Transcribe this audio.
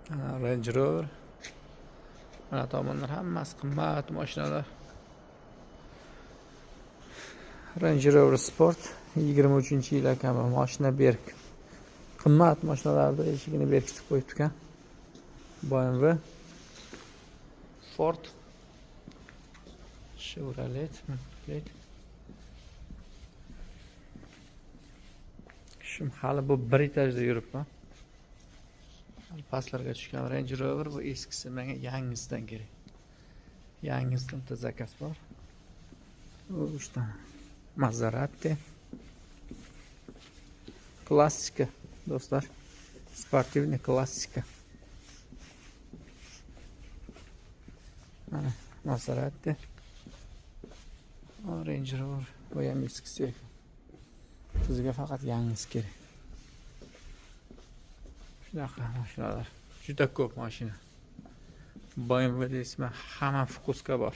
Range Rover. Mana tomonlar hammasi qimmat mashinalar. Range Rover Sport 23-yil akami mashina berk. Qimmat mashinalarda eshigini berkitib qo'yibdi ekan. BMW, Ford, Chevrolet. Shum hali bu bir etajda yuribman. Pastlarga tushgan Range Rover bu eskisi, menga yangisidan kerak. Yangisidan da zakaz bor. Bu 3 dona. Maserati. Klassika do'stlar. Sportivniy klassika. Mana Maserati. Range Rover bu ham eskisi. Bizga faqat yangisi kerak. Shunaqa mashinalar. Juda ko'p mashina. BMW deysizmi, hamma Fokus'ga bor.